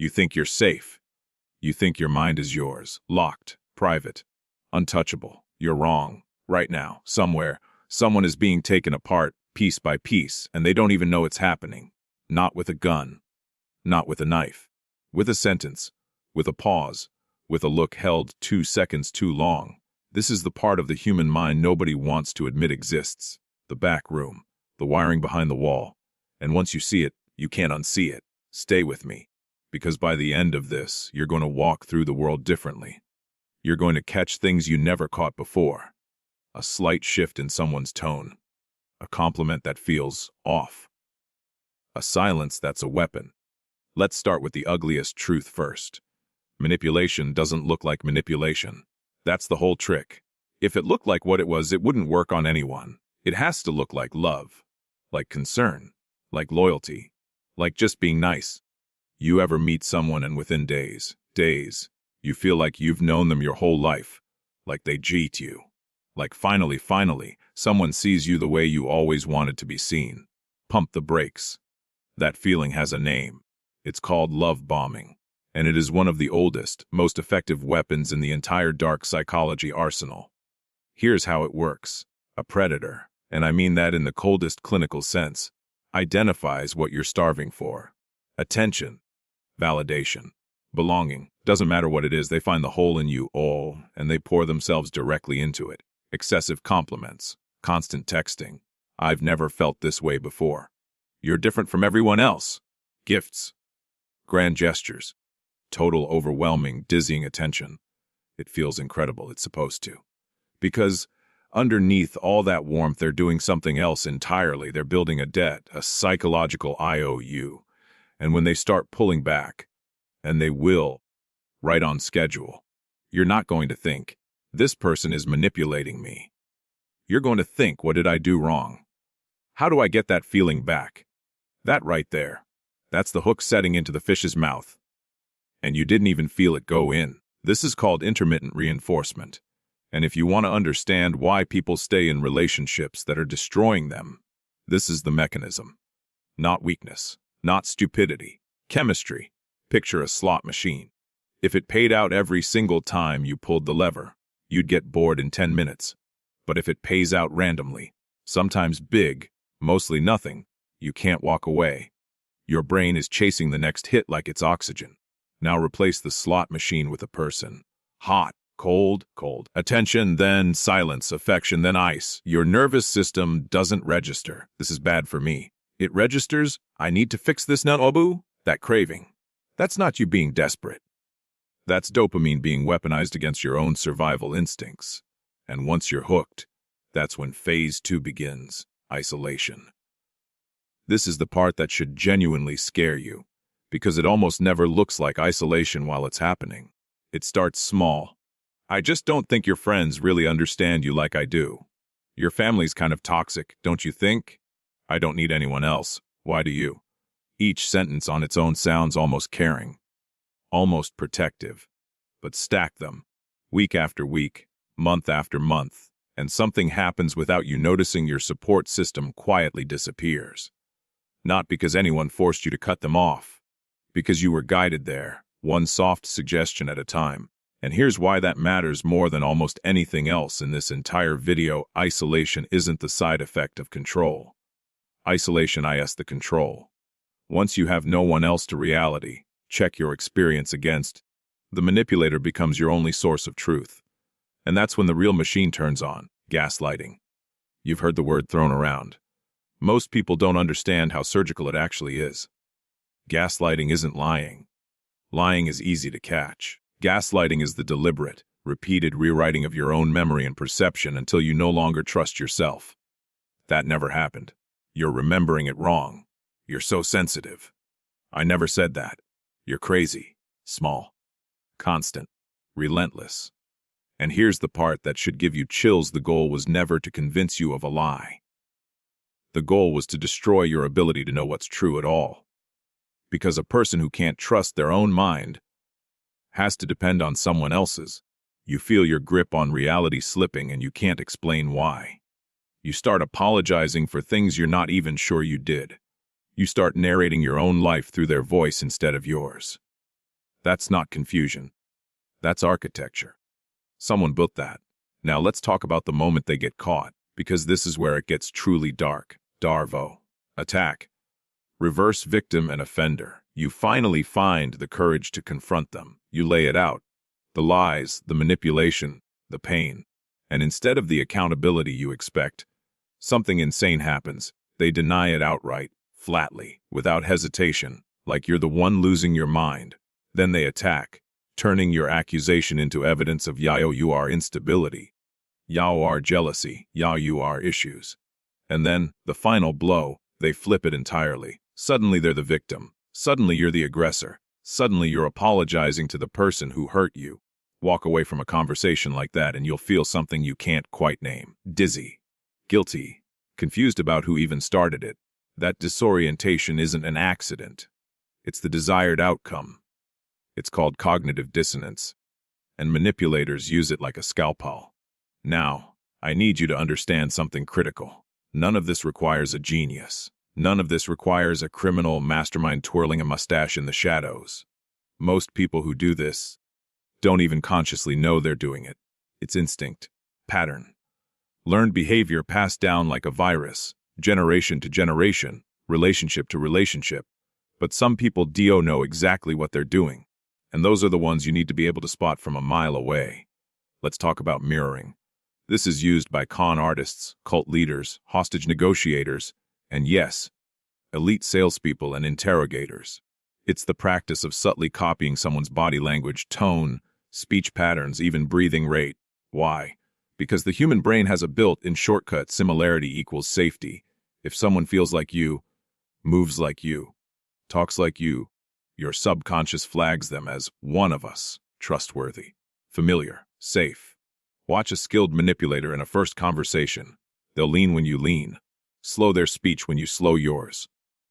You think you're safe. You think your mind is yours, locked, private, untouchable. You're wrong. Right now, somewhere, someone is being taken apart, piece by piece, and they don't even know it's happening. Not with a gun. Not with a knife. With a sentence. With a pause. With a look held 2 seconds too long. This is the part of the human mind nobody wants to admit exists. The back room. The wiring behind the wall. And once you see it, you can't unsee it. Stay with me. Because by the end of this, you're going to walk through the world differently. You're going to catch things you never caught before. A slight shift in someone's tone. A compliment that feels off. A silence that's a weapon. Let's start with the ugliest truth first. Manipulation doesn't look like manipulation. That's the whole trick. If it looked like what it was, it wouldn't work on anyone. It has to look like love. Like concern. Like loyalty. Like just being nice. You ever meet someone and within days, you feel like you've known them your whole life. Like they cheat you. Like finally, someone sees you the way you always wanted to be seen. Pump the brakes. That feeling has a name. It's called love bombing. And it is one of the oldest, most effective weapons in the entire dark psychology arsenal. Here's how it works. A predator, and I mean that in the coldest clinical sense, identifies what you're starving for. Attention. Validation. Belonging. Doesn't matter what it is, they find the hole in you all, and they pour themselves directly into it. Excessive compliments. Constant texting. I've never felt this way before. You're different from everyone else. Gifts. Grand gestures. Total overwhelming, dizzying attention. It feels incredible, it's supposed to. Because underneath all that warmth, they're doing something else entirely. They're building a debt, a psychological IOU. And when they start pulling back, and they will, right on schedule, you're not going to think, this person is manipulating me. You're going to think, what did I do wrong? How do I get that feeling back? That right there. That's the hook setting into the fish's mouth. And you didn't even feel it go in. This is called intermittent reinforcement. And if you want to understand why people stay in relationships that are destroying them, this is the mechanism. Not weakness. Not stupidity. Chemistry. Picture a slot machine. If it paid out every single time you pulled the lever, you'd get bored in 10 minutes. But if it pays out randomly, sometimes big, mostly nothing, you can't walk away. Your brain is chasing the next hit like it's oxygen. Now replace the slot machine with a person. Hot, cold, attention, then silence, affection, then ice. Your nervous system doesn't register. This is bad for me. It registers, I need to fix this now, Obu. That craving. That's not you being desperate. That's dopamine being weaponized against your own survival instincts. And once you're hooked, that's when phase 2 begins, isolation. This is the part that should genuinely scare you, because it almost never looks like isolation while it's happening. It starts small. I just don't think your friends really understand you like I do. Your family's kind of toxic, don't you think? I don't need anyone else. Why do you? Each sentence on its own sounds almost caring, almost protective. But stack them, week after week, month after month, and something happens without you noticing. Your support system quietly disappears. Not because anyone forced you to cut them off, because you were guided there, one soft suggestion at a time. And here's why that matters more than almost anything else in this entire video. Isolation isn't the side effect of control. Isolation is the control. Once you have no one else to reality, check your experience against, the manipulator becomes your only source of truth. And that's when the real machine turns on, gaslighting. You've heard the word thrown around. Most people don't understand how surgical it actually is. Gaslighting isn't lying. Lying is easy to catch. Gaslighting is the deliberate, repeated rewriting of your own memory and perception until you no longer trust yourself. That never happened. You're remembering it wrong. You're so sensitive. I never said that. You're crazy, small, constant, relentless. And here's the part that should give you chills. The goal was never to convince you of a lie. The goal was to destroy your ability to know what's true at all. Because a person who can't trust their own mind has to depend on someone else's. You feel your grip on reality slipping and you can't explain why. You start apologizing for things you're not even sure you did. You start narrating your own life through their voice instead of yours. That's not confusion. That's architecture. Someone built that. Now let's talk about the moment they get caught, because this is where it gets truly dark. DARVO. Attack. Reverse victim and offender. You finally find the courage to confront them. You lay it out. The lies, the manipulation, the pain. And instead of the accountability you expect, something insane happens. They deny it outright, flatly, without hesitation, like you're the one losing your mind. Then they attack, turning your accusation into evidence of you are instability, you are jealousy, you are issues. And then, the final blow, they flip it entirely. Suddenly they're the victim. Suddenly you're the aggressor. Suddenly you're apologizing to the person who hurt you. Walk away from a conversation like that and you'll feel something you can't quite name. Dizzy. Guilty. Confused about who even started it. That disorientation isn't an accident. It's the desired outcome. It's called cognitive dissonance. And manipulators use it like a scalpel. Now, I need you to understand something critical. None of this requires a genius. None of this requires a criminal mastermind twirling a mustache in the shadows. Most people who do this don't even consciously know they're doing it. It's instinct, pattern. Learned behavior passed down like a virus, generation to generation, relationship to relationship. But some people do know exactly what they're doing. And those are the ones you need to be able to spot from a mile away. Let's talk about mirroring. This is used by con artists, cult leaders, hostage negotiators, and yes, elite salespeople and interrogators. It's the practice of subtly copying someone's body language, tone, speech patterns, even breathing rate. Why? Because the human brain has a built-in shortcut: similarity equals safety. If someone feels like you, moves like you, talks like you, your subconscious flags them as one of us, trustworthy, familiar, safe. Watch a skilled manipulator in a first conversation. They'll lean when you lean. Slow their speech when you slow yours.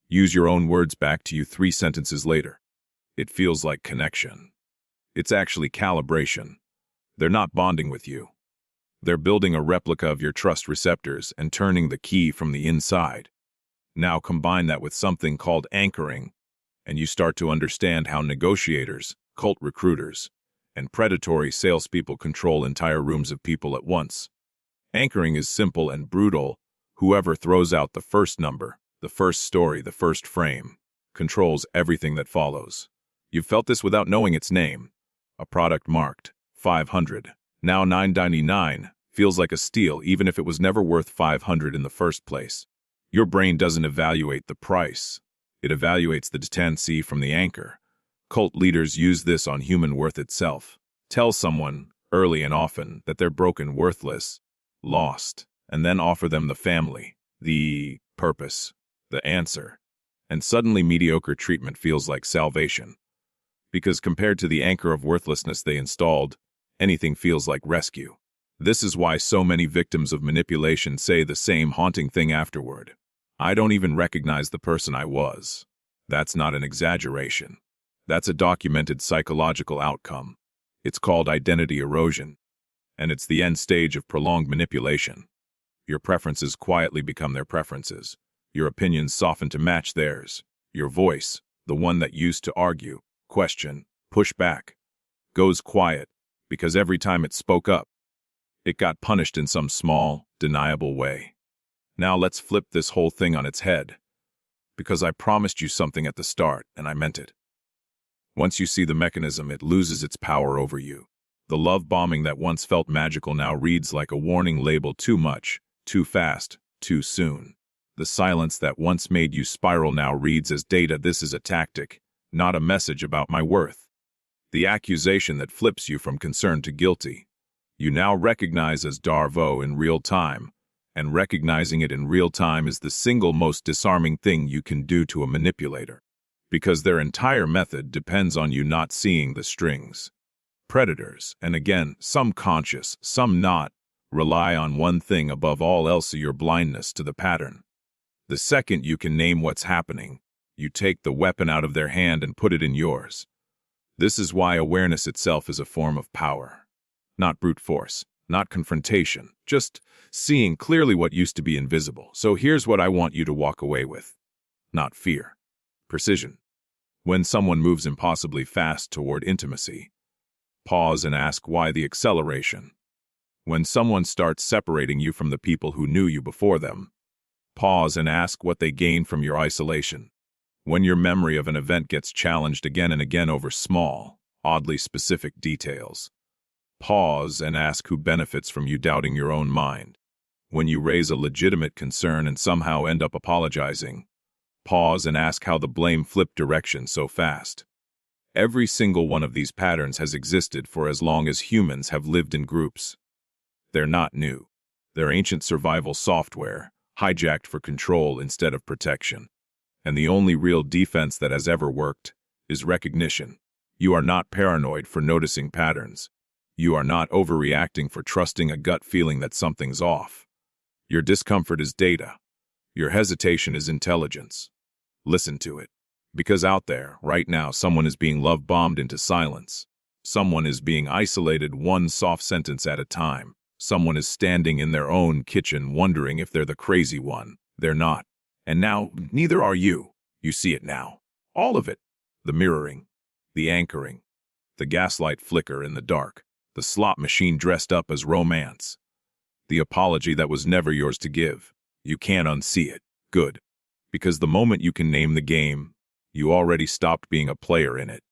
Use your own words back to you 3 sentences later. It feels like connection. It's actually calibration. They're not bonding with you. They're building a replica of your trust receptors and turning the key from the inside. Now combine that with something called anchoring, and you start to understand how negotiators, cult recruiters, and predatory salespeople control entire rooms of people at once. Anchoring is simple and brutal. Whoever throws out the first number, the first story, the first frame, controls everything that follows. You've felt this without knowing its name. A product marked 500, now $9.99, feels like a steal even if it was never worth 500 in the first place. Your brain doesn't evaluate the price. It evaluates the dependency from the anchor. Cult leaders use this on human worth itself. Tell someone, early and often, that they're broken, worthless, lost, and then offer them the family, the purpose, the answer. And suddenly mediocre treatment feels like salvation. Because compared to the anchor of worthlessness they installed, anything feels like rescue. This is why so many victims of manipulation say the same haunting thing afterward. I don't even recognize the person I was. That's not an exaggeration. That's a documented psychological outcome. It's called identity erosion. And it's the end stage of prolonged manipulation. Your preferences quietly become their preferences. Your opinions soften to match theirs. Your voice, the one that used to argue, question, push back, goes quiet because every time it spoke up, it got punished in some small, deniable way. Now let's flip this whole thing on its head. Because I promised you something at the start, and I meant it. Once you see the mechanism, it loses its power over you. The love bombing that once felt magical now reads like a warning label: too much, too fast, too soon. The silence that once made you spiral now reads as data: this is a tactic, not a message about my worth. The accusation that flips you from concern to guilty, you now recognize as DARVO in real time, and recognizing it in real time is the single most disarming thing you can do to a manipulator. Because their entire method depends on you not seeing the strings. Predators, and again, some conscious, some not, rely on one thing above all else: your blindness to the pattern. The second you can name what's happening, you take the weapon out of their hand and put it in yours. This is why awareness itself is a form of power. Not brute force, not confrontation, just seeing clearly what used to be invisible. So here's what I want you to walk away with. Not fear. Precision. When someone moves impossibly fast toward intimacy, pause and ask why the acceleration. When someone starts separating you from the people who knew you before them, pause and ask what they gain from your isolation. When your memory of an event gets challenged again and again over small, oddly specific details, pause and ask who benefits from you doubting your own mind. When you raise a legitimate concern and somehow end up apologizing, pause and ask how the blame flipped direction so fast. Every single one of these patterns has existed for as long as humans have lived in groups. They're not new. They're ancient survival software, hijacked for control instead of protection. And the only real defense that has ever worked is recognition. You are not paranoid for noticing patterns. You are not overreacting for trusting a gut feeling that something's off. Your discomfort is data. Your hesitation is intelligence. Listen to it. Because out there, right now, someone is being love-bombed into silence. Someone is being isolated one soft sentence at a time. Someone is standing in their own kitchen wondering if they're the crazy one. They're not. And now, neither are you. You see it now. All of it. The mirroring. The anchoring. The gaslight flicker in the dark. The slot machine dressed up as romance. The apology that was never yours to give. You can't unsee it. Good. Because the moment you can name the game, you already stopped being a player in it.